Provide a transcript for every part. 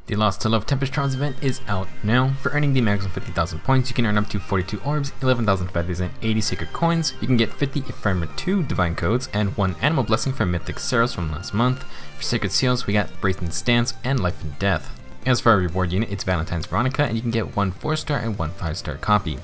The Lost to Love Tempest Trials event is out now. For earning the maximum 50,000 points, you can earn up to 42 orbs, 11,000 feathers, and 80 sacred coins. You can get 50 Ephemeral 2 divine codes and 1 animal blessing from Mythic Ceros from last month. For sacred seals, we got Brazen Stance and Life and Death. As for our reward unit, it's Valentine's Veronica, and you can get 1 4-star and 1 5-star copy.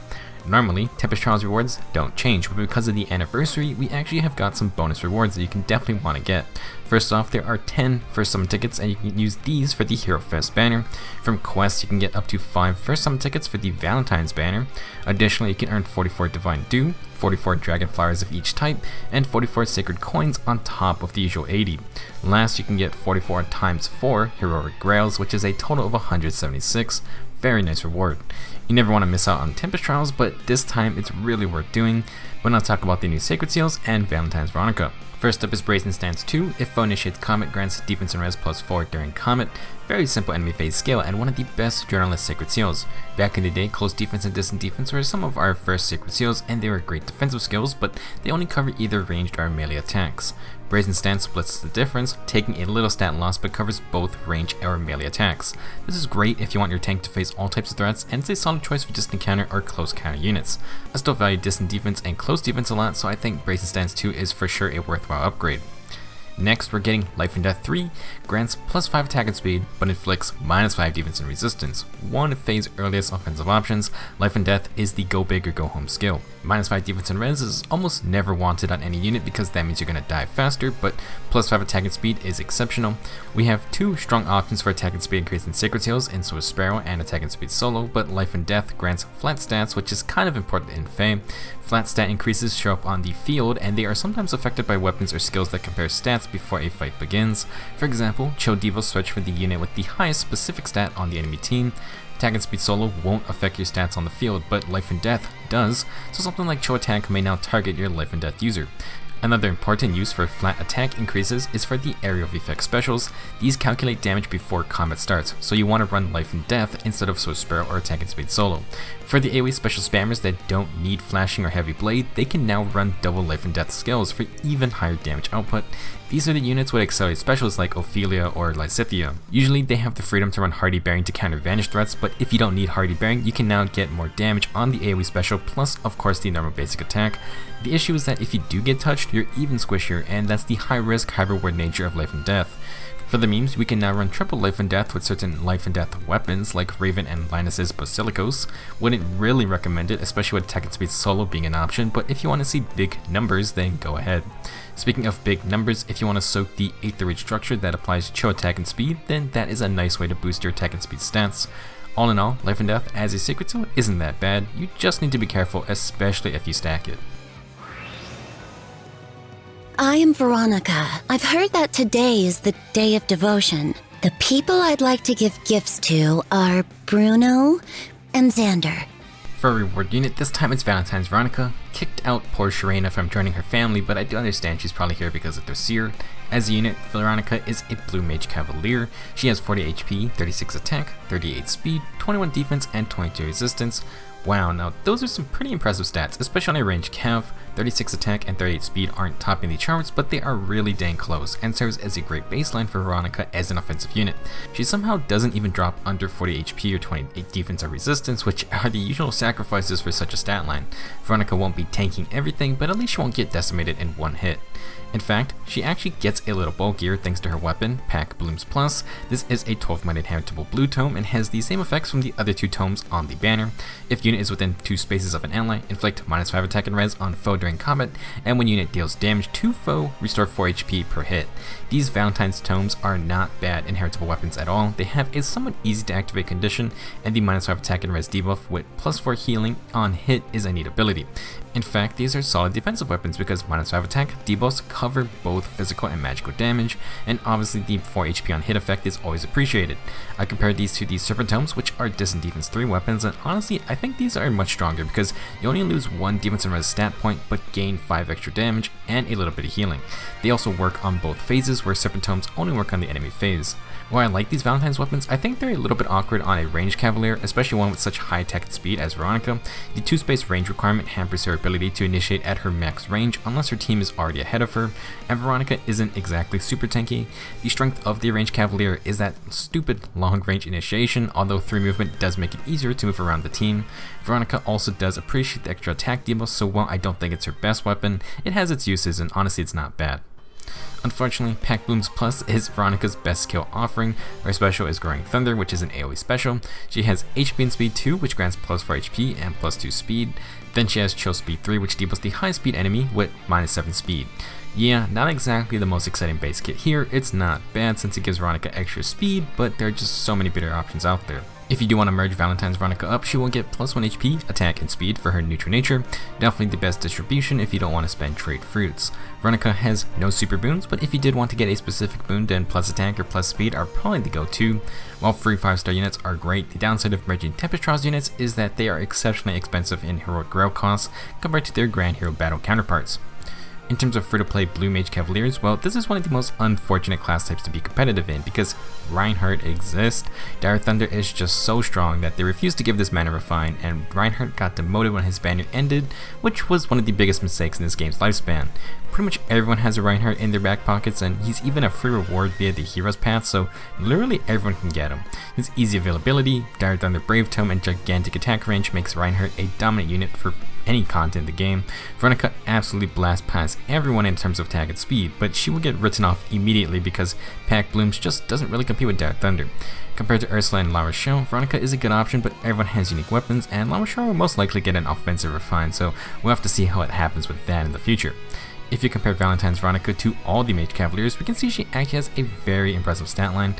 Normally, Tempest Trials rewards don't change, but because of the anniversary, we actually have got some bonus rewards that you can definitely want to get. First off, there are 10 First Summon tickets, and you can use these for the Hero Fest banner. From quests, you can get up to 5 First Summon tickets for the Valentine's banner. Additionally, you can earn 44 Divine Dew, 44 Dragon Flowers of each type, and 44 Sacred Coins on top of the usual 80. Last, you can get 44 times 4 Heroic Grails, which is a total of 176. Very nice reward. You never want to miss out on Tempest Trials, but this time it's really worth doing. We'll now talk about the new Sacred Seals and Valentine's Veronica. First up is Brazen Stance 2. If foe initiates combat, grants defense and res +4 during combat. Very simple enemy phase skill and one of the best journalist Sacred Seals. Back in the day, close defense and distant defense were some of our first Sacred Seals, and they were great defensive skills, but they only cover either ranged or melee attacks. Brazen Stance splits the difference, taking a little stat loss but covers both range or melee attacks. This is great if you want your tank to face all types of threats, and it's a solid choice for distant counter or close counter units. I still value distant defense and close defense a lot, so I think Brazen Stance 2 is for sure a worthwhile upgrade. Next, we're getting Life and Death 3, grants +5 attack and speed, but inflicts -5 defense and resistance. One of Faye's earliest offensive options, Life and Death is the go big or go home skill. -5 defense and res is almost never wanted on any unit because that means you're going to die faster, but +5 attack and speed is exceptional. We have 2 strong options for attack and speed increase in Sacred Seals in Swift Sparrow and attack and speed solo, but Life and Death grants flat stats, which is kind of important in Faye. Flat stat increases show up on the field, and they are sometimes affected by weapons or skills that compare stats before a fight begins. For example, Chill Devo switch for the unit with the highest specific stat on the enemy team. Attack and speed solo won't affect your stats on the field, but Life and Death does, so something like Chill Attack may now target your Life and Death user. Another important use for flat attack increases is for the Area of Effect specials. These calculate damage before combat starts, so you want to run Life and Death instead of Swift Sparrow or Attack and Speed solo. For the AoE special spammers that don't need flashing or heavy blade, they can now run double Life and Death skills for even higher damage output. These are the units with accelerated specials like Ophelia or Lysithea. Usually they have the freedom to run Hardy Bearing to counter vanish threats, but if you don't need Hardy Bearing, you can now get more damage on the AoE special, plus of course the normal basic attack. The issue is that if you do get touched, you're even squishier, and that's the high risk, high reward nature of Life and Death. For the memes, we can now run triple Life and Death with certain Life and Death weapons like Raven and Linus's Basilicos. Wouldn't really recommend it, especially with attack and speed solo being an option, but if you want to see big numbers, then go ahead. Speaking of big numbers, if you want to soak the Aether Rage structure that applies Chill Attack and Speed, then that is a nice way to boost your attack and speed stats. All in all, Life and Death as a Sacred Seal isn't that bad, you just need to be careful, especially if you stack it. I am Veronica. I've heard that today is the day of devotion. The people I'd like to give gifts to are Bruno and Xander. For a reward unit, this time it's Valentine's Veronica. Kicked out poor Sharena from joining her family, but I do understand she's probably here because of their seer. As a unit, Veronica is a blue mage Cavalier. She has 40 HP, 36 attack, 38 speed, 21 defense, and 22 resistance. Wow, now those are some pretty impressive stats, especially on a ranged Cav. 36 attack and 38 speed aren't topping the charts, but they are really dang close, and serves as a great baseline for Veronica as an offensive unit. She somehow doesn't even drop under 40 HP or 28 defense or resistance, which are the usual sacrifices for such a stat line. Veronica won't be tanking everything, but at least she won't get decimated in one hit. In fact, she actually gets a little bulkier thanks to her weapon, Pact Blooms Plus. This is a 12-minded habitable blue tome and has the same effects from the other 2 tomes on the banner. If unit is within 2 spaces of an ally, inflict -5 attack and res on foe during combat, and when unit deals damage to foe, restore 4 HP per hit. These Valentine's tomes are not bad inheritable weapons at all. They have a somewhat easy to activate condition, and the -5 attack and res debuff with +4 healing on hit is a neat ability. In fact, these are solid defensive weapons because -5 attack debuffs cover both physical and magical damage, and obviously the 4 HP on hit effect is always appreciated. I compared these to the Serpent Tomes, which are distant defense 3 weapons, and honestly I think these are much stronger because you only lose 1 defense and res stat point but gain 5 extra damage and a little bit of healing. They also work on both phases, where Serpent Tomes only work on the enemy phase. While I like these Valentine's weapons, I think they're a little bit awkward on a ranged Cavalier, especially one with such high attack and speed as Veronica. The 2-space range requirement hampers her ability to initiate at her max range unless her team is already ahead of her, and Veronica isn't exactly super tanky. The strength of the ranged Cavalier is that stupid long range initiation, although 3 movement does make it easier to move around the team. Veronica also does appreciate the extra attack debuff, so while I don't think it's her best weapon, it has its uses and honestly it's not bad. Unfortunately, Pact Blooms Plus is Veronica's best skill offering. Her special is Growing Thunder, which is an AoE special. She has HP and Speed 2, which grants plus 4 HP and plus 2 speed. Then she has Chill Speed 3, which debuffs the high speed enemy with minus 7 speed. Yeah, not exactly the most exciting base kit here. It's not bad since it gives Veronica extra speed, but there are just so many better options out there. If you do want to merge Valentine's Veronica up, she will get plus 1 HP, attack, and speed for her neutral nature. Definitely the best distribution if you don't want to spend trade fruits. Veronica has no super boons, but if you did want to get a specific boon, then plus attack or plus speed are probably the go-to. While free 5-star units are great, the downside of merging Tempest Trials units is that they are exceptionally expensive in heroic grail costs compared to their Grand Hero battle counterparts. In terms of free-to-play Blue Mage Cavaliers, well, this is one of the most unfortunate class types to be competitive in because Reinhardt exists. Dire Thunder is just so strong that they refused to give this mana refine, and Reinhardt got demoted when his banner ended, which was one of the biggest mistakes in this game's lifespan. Pretty much everyone has a Reinhardt in their back pockets, and he's even a free reward via the Heroes Path, so literally everyone can get him. His easy availability, Dire Thunder Brave Tome, and gigantic attack range makes Reinhardt a dominant unit for any content in the game. Veronica absolutely blasts past everyone in terms of attack and speed, but she will get written off immediately because Pact Blooms just doesn't really compete with Dire Thunder. Compared to Ursula and La Rochelle, Veronica is a good option, but everyone has unique weapons, and La Rochelle will most likely get an offensive refine, so we'll have to see how it happens with that in the future. If you compare Valentine's Veronica to all the Mage Cavaliers, we can see she actually has a very impressive stat line.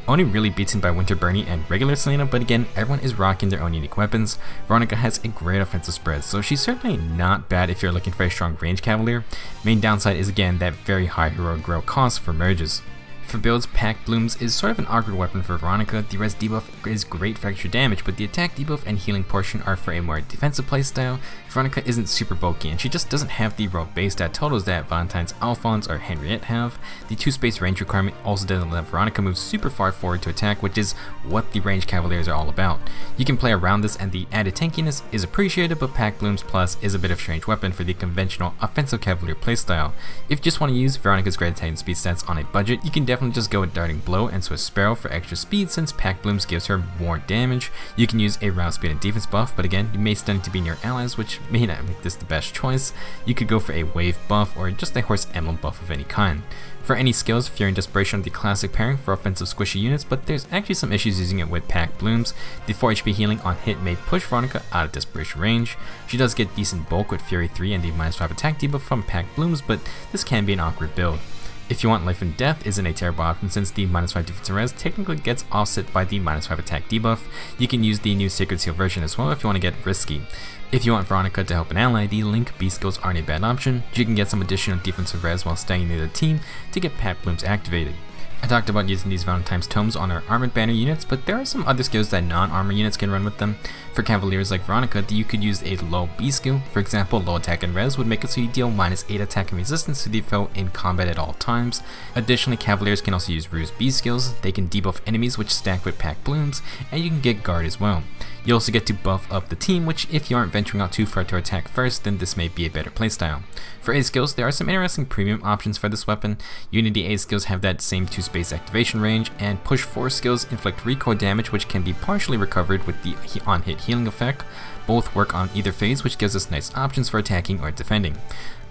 Only really beaten by Winter Bernie and regular Selena, but again, everyone is rocking their own unique weapons. Veronica has a great offensive spread, so she's certainly not bad if you're looking for a strong range Cavalier. Main downside is again that very high heroic grow cost for merges. For builds, Pact Blooms is sort of an awkward weapon for Veronica. The res debuff is great for extra damage, but the attack debuff and healing portion are for a more defensive playstyle. Veronica isn't super bulky, and she just doesn't have the raw base stat totals that Valentine's Alphonse or Henriette have. The 2-space range requirement also doesn't let Veronica move super far forward to attack, which is what the ranged Cavaliers are all about. You can play around this, and the added tankiness is appreciated, but Pact Blooms Plus is a bit of a strange weapon for the conventional offensive Cavalier playstyle. If you just want to use Veronica's great attack and speed stats on a budget, you can definitely just go with Darting Blow and Swift Sparrow for extra speed since Pact Blooms gives her more damage. You can use a round speed and defense buff, but again, you may stun to be near allies, which may not make this the best choice. You could go for a wave buff or just a horse emblem buff of any kind. For any skills, Fury and Desperation are the classic pairing for offensive squishy units, but there's actually some issues using it with Pact Blooms. The 4 HP healing on hit may push Veronica out of Desperation range. She does get decent bulk with Fury 3 and the -5 attack debuff from Pact Blooms, but this can be an awkward build. If you want Life and Death isn't a terrible option since the -5 defense and res technically gets offset by the -5 attack debuff. You can use the new Sacred Seal version as well if you want to get risky. If you want Veronica to help an ally, the Link B skills aren't a bad option. You can get some additional defensive res while staying near the team to get Pact Blooms activated. I talked about using these Valentine's tomes on our armored banner units, but there are some other skills that non-armor units can run with them. For Cavaliers like Veronica, you could use a low B skill. For example, low attack and res would make it so you deal -8 attack and resistance to the foe in combat at all times. Additionally, Cavaliers can also use Ruse B skills. They can debuff enemies which stack with Pact Blooms, and you can get guard as well. You also get to buff up the team, which if you aren't venturing out too far to attack first, then this may be a better playstyle. For A skills, there are some interesting premium options for this weapon. Unity A skills have that same 2-space activation range, and Push 4 skills inflict recoil damage which can be partially recovered with the on-hit healing effect. Both work on either phase, which gives us nice options for attacking or defending.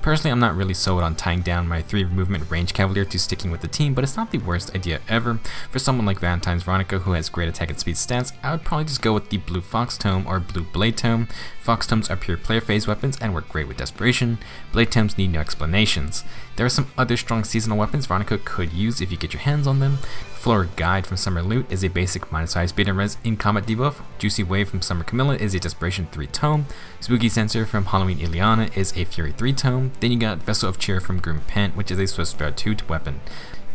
Personally, I'm not really sold on tying down my 3 movement range Cavalier to sticking with the team, but it's not the worst idea ever. For someone like Valentine's Veronica who has great attack and speed stats, I would probably just go with the Blue Fox Tome or Blue Blade Tome. Fox Tomes are pure player phase weapons and work great with Desperation. Blade Tomes need no explanations. There are some other strong seasonal weapons Veronica could use if you get your hands on them. Floor Guide from Summer Loot is a basic -5 speed and res in combat debuff. Juicy Wave from Summer Camilla is a Desperation 3 tome. Spooky Sensor from Halloween Ileana is a Fury 3 tome. Then you got Vessel of Cheer from Grim Pant, which is a Swift Sparrow 2 weapon.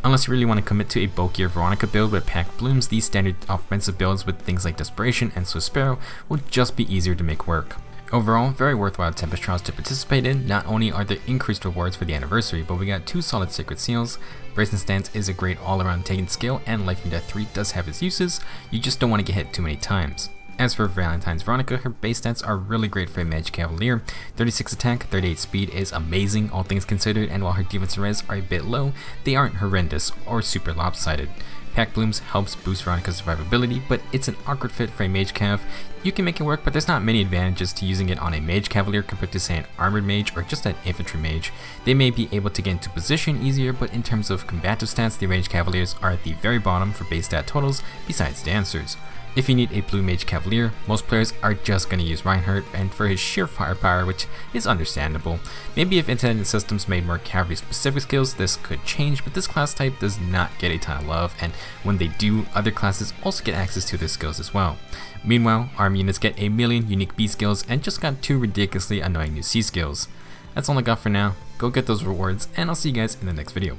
Unless you really want to commit to a bulkier Veronica build with Pact Blooms, these standard offensive builds with things like Desperation and Swift Sparrow will just be easier to make work. Overall, very worthwhile Tempest Trials to participate in. Not only are there increased rewards for the anniversary, but we got 2 solid Sacred Seals. Brazen Stance is a great all-around taken skill, and Life and Death 3 does have its uses, you just don't want to get hit too many times. As for Valentine's Veronica, her base stats are really great for a Mage Cavalier. 36 attack, 38 speed is amazing, all things considered, and while her defense and res are a bit low, they aren't horrendous or super lopsided. Pact Blooms helps boost Veronica's survivability, but it's an awkward fit for a Mage Cav. You can make it work, but there's not many advantages to using it on a Mage Cavalier compared to say an Armored Mage or just an Infantry Mage. They may be able to get into position easier, but in terms of combative stats, the Mage Cavaliers are at the very bottom for base stat totals, besides dancers. If you need a blue Mage Cavalier, most players are just going to use Reinhardt and for his sheer firepower, which is understandable. Maybe if internet systems made more cavalry specific skills, this could change, but this class type does not get a ton of love, and when they do, other classes also get access to their skills as well. Meanwhile, ARM units get a million unique B skills and just got 2 ridiculously annoying new C skills. That's all I got for now. Go get those rewards, and I'll see you guys in the next video.